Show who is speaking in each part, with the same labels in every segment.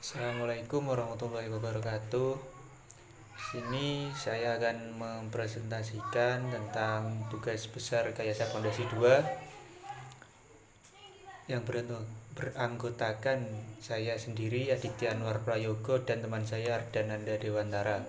Speaker 1: Assalamualaikum warahmatullahi wabarakatuh. Sini saya akan mempresentasikan tentang tugas besar Kayasa Fondasi 2 yang beranggotakan saya sendiri Aditya Anwar Prayogo dan teman saya Ardananda Dewantara.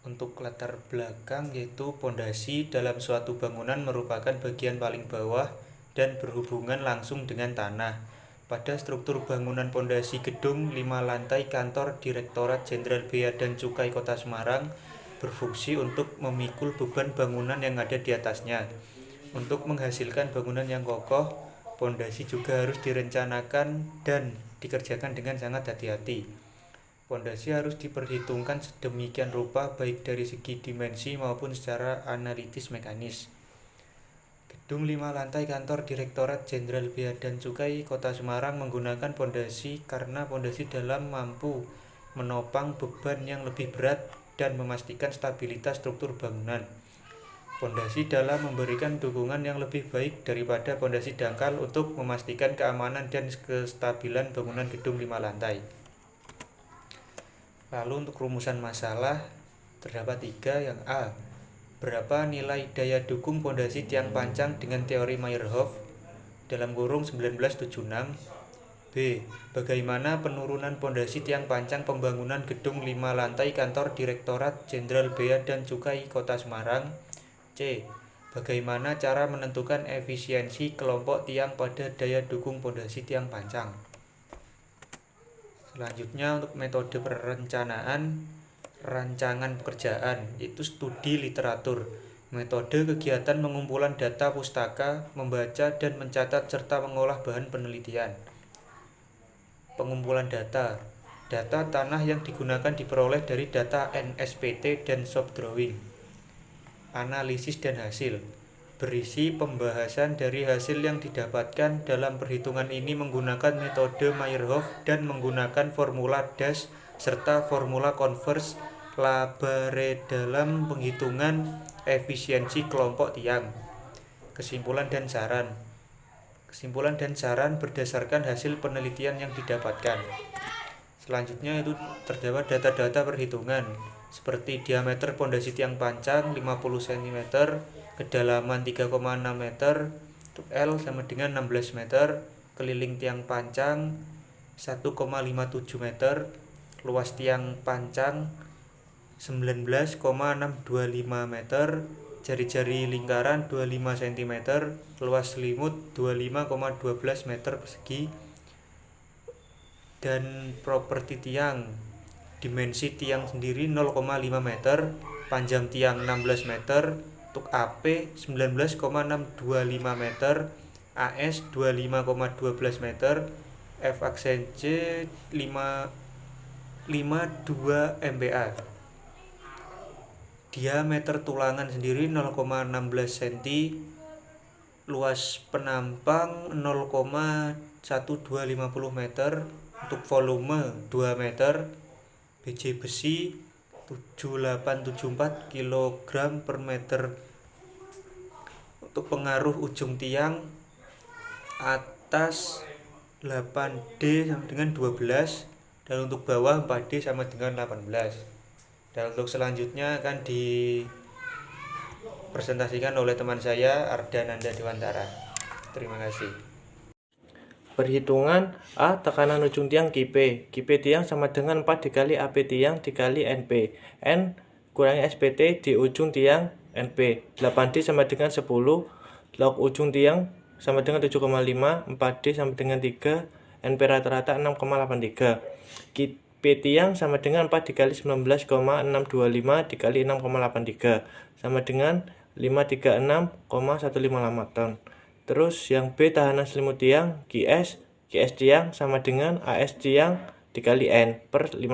Speaker 1: Untuk latar belakang, yaitu pondasi dalam suatu bangunan merupakan bagian paling bawah dan berhubungan langsung dengan tanah. Pada struktur bangunan pondasi gedung 5 lantai kantor Direktorat Jenderal Bea dan Cukai Kota Semarang berfungsi untuk memikul beban bangunan yang ada di atasnya. Untuk menghasilkan bangunan yang kokoh, pondasi juga harus direncanakan dan dikerjakan dengan sangat hati-hati. Pondasi harus diperhitungkan sedemikian rupa baik dari segi dimensi maupun secara analitis mekanis. Gedung 5 lantai kantor Direktorat Jenderal Bea dan Cukai Kota Semarang menggunakan pondasi karena pondasi dalam mampu menopang beban yang lebih berat dan memastikan stabilitas struktur bangunan. Pondasi dalam memberikan dukungan yang lebih baik daripada pondasi dangkal untuk memastikan keamanan dan kestabilan bangunan gedung 5 lantai. Lalu untuk rumusan masalah terdapat 3. Yang A, berapa nilai daya dukung pondasi tiang pancang dengan teori Meyerhof dalam kurung 1976? B, bagaimana penurunan pondasi tiang pancang pembangunan gedung 5 lantai kantor Direktorat Jenderal Bea dan Cukai Kota Semarang? C, bagaimana cara menentukan efisiensi kelompok tiang pada daya dukung pondasi tiang pancang? Selanjutnya untuk metode perencanaan rancangan pekerjaan, yaitu studi literatur. Metode kegiatan pengumpulan data pustaka, membaca dan mencatat serta mengolah bahan penelitian. Pengumpulan data. Data tanah yang digunakan diperoleh dari data NSPT dan shop drawing. Analisis dan hasil. Berisi pembahasan dari hasil yang didapatkan dalam perhitungan ini menggunakan metode Meyerhof dan menggunakan formula DAS serta formula Converse Labare dalam penghitungan efisiensi kelompok tiang. Kesimpulan dan saran. Kesimpulan dan saran berdasarkan hasil penelitian yang didapatkan. Selanjutnya itu terdapat data-data perhitungan seperti diameter pondasi tiang pancang 50 cm, kedalaman 3,6 meter, untuk L sama dengan 16 meter, keliling tiang pancang 1,57 meter, luas tiang pancang 19,625 meter, jari-jari lingkaran 25 cm, luas selimut 25,12 meter persegi, dan properti tiang. Dimensi tiang sendiri 0,5 meter, panjang tiang 16 meter, untuk AP 19,625 meter, AS 25,12 meter, F aksen C 52 MPa. Diameter tulangan sendiri 0,16 cm, luas penampang 0,1250 meter, untuk volume 2 meter, BJ besi 7874 kg per meter. Untuk pengaruh ujung tiang atas 8D sama dengan 12 dan untuk bawah 4D sama dengan 18. Dan untuk selanjutnya akan dipresentasikan oleh teman saya Ardananda Dewantara. Terima kasih.
Speaker 2: Perhitungan A. Tekanan ujung tiang QP. QP tiang sama dengan 4 dikali AP tiang dikali NP. N kurangi SPT di ujung tiang NP. 8D sama dengan 10. Log ujung tiang sama dengan 7,5. 4D sama dengan 3. NP rata-rata 6,83. QP tiang sama dengan 4 dikali 19,625 dikali 6,83 sama dengan 536,158 ton. Terus yang B, tahanan selimut tiang QS tiang sama dengan AS tiang dikali N per 50,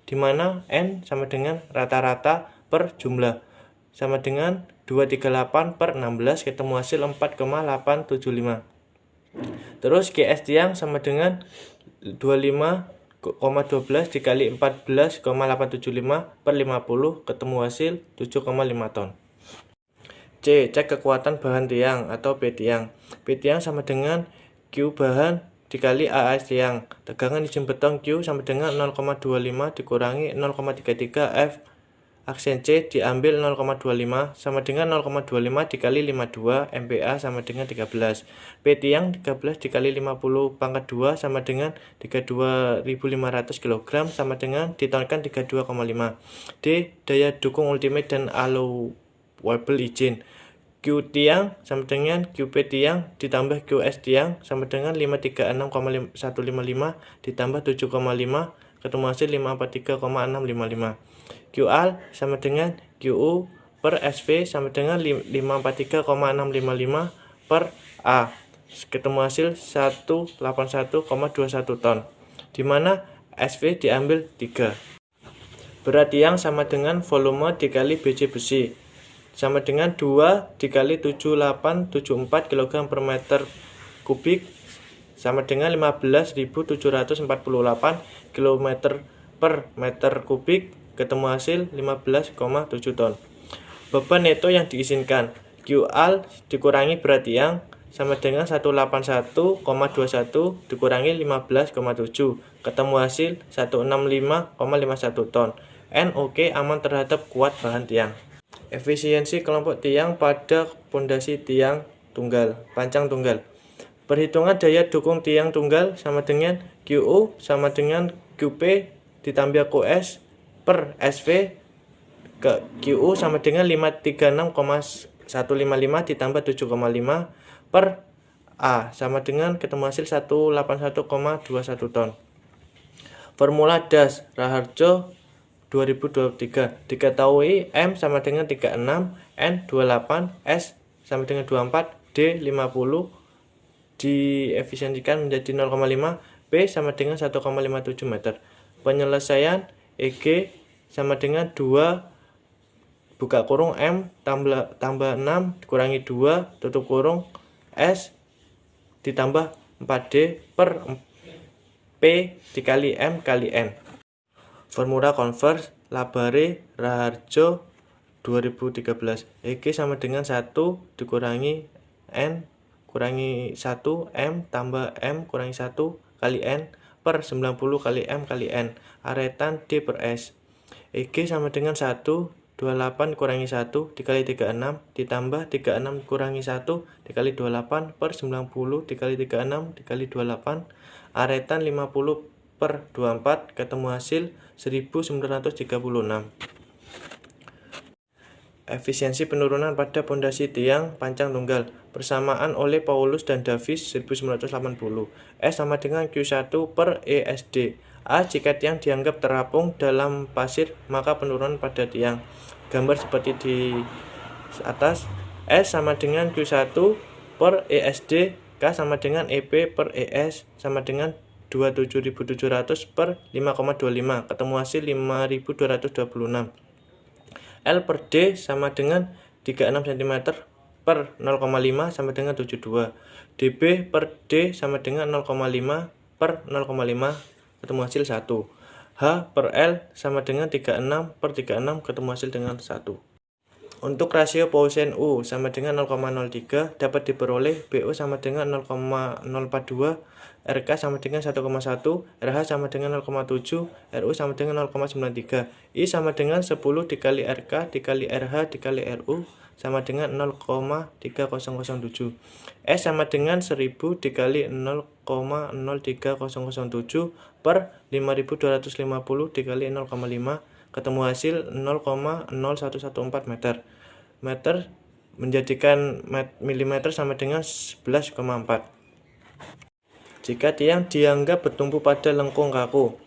Speaker 2: di mana N sama dengan rata-rata per jumlah sama dengan 238 per 16, ketemu hasil 4,875. Terus QS tiang sama dengan 25,12 dikali 14,875 per 50, ketemu hasil 7,5 ton. C. Cek kekuatan bahan tiang atau B tiang. B tiang sama dengan Q bahan dikali AS tiang. Tegangan izin beton Q sama dengan 0,25 dikurangi 0,33 F aksen C diambil 0,25 sama dengan 0,25 dikali 52 MPa sama dengan 13. P tiang 13 dikali 50 pangkat 2 sama dengan 32.500 kg sama dengan ditonkan 32,5. D daya dukung ultimate dan allowable izin. Q tiang sama dengan QP tiang ditambah QS tiang sama dengan 536,155 ditambah 7,5 ketemu hasil 543,655. QA sama dengan QU per SV sama dengan 543,655 per A. Ketemu hasil 181,21 ton. Di mana SV diambil 3. Berat tiang sama dengan volume dikali BC besi. Sama dengan 2 dikali 7874 kg per meter kubik sama dengan 15.748 km per meter kubik, ketemu hasil 15,7 ton. Beban neto yang diizinkan QA dikurangi berat tiang sama dengan 181,21 dikurangi 15,7 ketemu hasil 165,51 ton. NOK aman terhadap kuat bahan tiang. Efisiensi kelompok tiang pada pondasi tiang tunggal, pancang tunggal. Perhitungan daya dukung tiang tunggal sama dengan QU sama dengan QP ditambah QS per SV ke QU sama dengan 536,155 ditambah 7,5 per A sama dengan ketemu hasil 181,21 ton. Formula DAS Raharjo 2023 diketahui M sama dengan 36, N 28, S sama dengan 24, D 50 diefisiensikan menjadi 0,5, P sama dengan 1,57 meter. Penyelesaian EG sama dengan 2 buka kurung M tambah 6 dikurangi 2 tutup kurung S ditambah 4D per P dikali M kali N. Formula converse Labare Raharjo 2013 EG sama dengan 1 dikurangi N kurangi 1 M tambah M kurangi 1 kali N per 90 kali M kali N. Aretan D per S. EG sama dengan 1, 28 kurangi 1 dikali 36 ditambah 36 kurangi 1 dikali 28 per 90 dikali 36 dikali 28. Aretan 50 per 24 ketemu hasil 1936. Efisiensi penurunan pada pondasi tiang pancang tunggal persamaan oleh Paulus dan Davis 1980. S sama dengan Q1 per ESD. A. Jika tiang dianggap terapung dalam pasir, maka penurunan pada tiang. Gambar seperti di atas. S sama dengan Q1 per ESD. K sama dengan EP per ES sama dengan 27.700 per 5,25. Ketemu hasil 5.226. L per D sama dengan 36 cm per 0,5 sama dengan 72. DB per D sama dengan 0,5 per 0,5 ketemu hasil 1. H per L sama dengan 36 per 36 ketemu hasil dengan 1. Untuk rasio Poisson U sama dengan 0,03 dapat diperoleh BU sama dengan 0,042, RK sama dengan 1,1, RH sama dengan 0,7, RU sama dengan 0,93, I sama dengan 10 dikali RK dikali RH dikali RU sama dengan 0,3007, S sama dengan 1000 dikali 0,03007 per 5250 dikali 0,5 ketemu hasil 0,0114 meter. Meter menjadikan milimeter sama dengan 11,4. Jika tiang dianggap bertumpu pada lengkung kaku,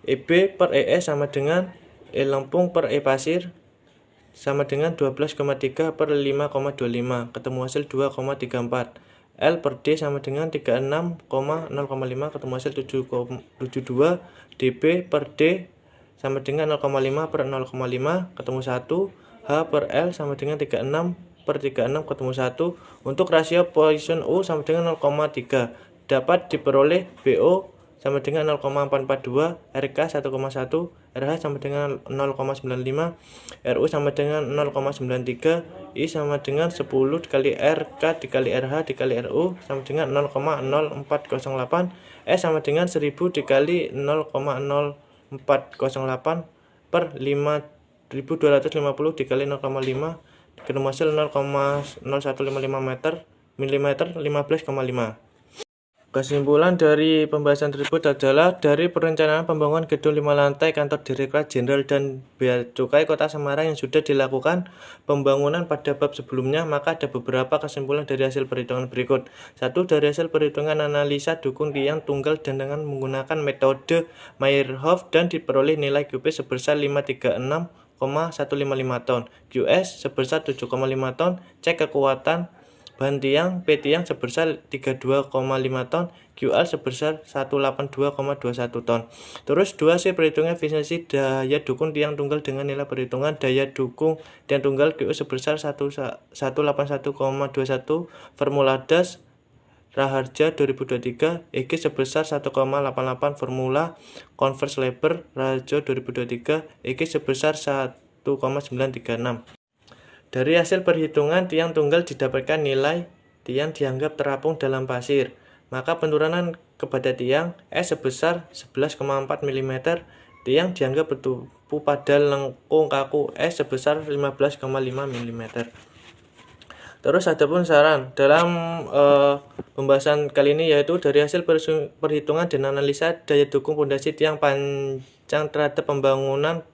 Speaker 2: EB per ES sama dengan E lempung per E pasir sama dengan 12,3 per 5,25 ketemu hasil 2,34. L per D sama dengan 36,0,5 ketemu hasil 7,72. DB per D sama dengan 0,5 per 0,5 ketemu 1. H per L sama dengan 36 per 36 ketemu 1. Untuk rasio Poisson U sama dengan 0,3 dapat diperoleh BO sama dengan 0,442, RK 1,1, RH sama dengan 0,95, RU sama dengan 0,93, I sama dengan 10 dikali RK dikali RH dikali RU sama dengan 0,0408, S sama dengan 1000 dikali 0,0408 per 5250 dikali 0,5 ketemu hasil 0,0155 milimeter 15,5. Kesimpulan dari pembahasan tersebut adalah dari perencanaan pembangunan gedung 5 lantai kantor Direktorat Jenderal dan Bea Cukai Kota Semarang yang sudah dilakukan pembangunan pada bab sebelumnya, maka ada beberapa kesimpulan dari hasil perhitungan berikut. 1. Dari hasil perhitungan analisa dukung tiang tunggal dan dengan menggunakan metode Meyerhof dan diperoleh nilai QP sebesar 536,155 ton, QS sebesar 7,5 ton, cek kekuatan bahan tiang P tiang sebesar 32,5 ton, QR sebesar 182,21 ton. Terus 2 hasil perhitungan efisiensi daya dukung tiang tunggal dengan nilai perhitungan daya dukung tiang tunggal QU sebesar 181,21 formula DAS Raharja 2023, EG sebesar 1,88 formula Converse Labor Raharja 2023, EG sebesar 1,936. Dari hasil perhitungan tiang tunggal didapatkan nilai tiang dianggap terapung dalam pasir, maka penurunan kepada tiang S sebesar 11,4 mm, tiang dianggap bertumpu pada lengkung kaku S sebesar 15,5 mm. Terus adapun saran dalam pembahasan kali ini yaitu dari hasil perhitungan dan analisa daya dukung pondasi tiang panjang terhadap pembangunan 5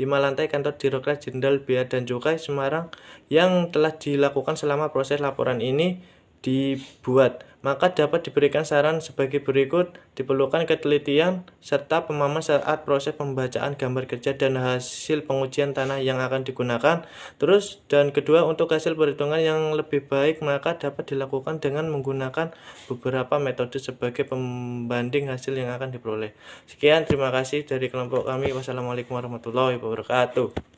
Speaker 2: lantai kantor Direktorat Jenderal Bea dan Cukai Semarang yang telah dilakukan selama proses laporan ini dibuat, maka dapat diberikan saran sebagai berikut. Diperlukan ketelitian serta pemahaman saat proses pembacaan gambar kerja dan hasil pengujian tanah yang akan digunakan. Terus dan kedua, untuk hasil perhitungan yang lebih baik maka dapat dilakukan dengan menggunakan beberapa metode sebagai pembanding hasil yang akan diperoleh. Sekian, terima kasih dari kelompok kami. Wassalamualaikum warahmatullahi wabarakatuh.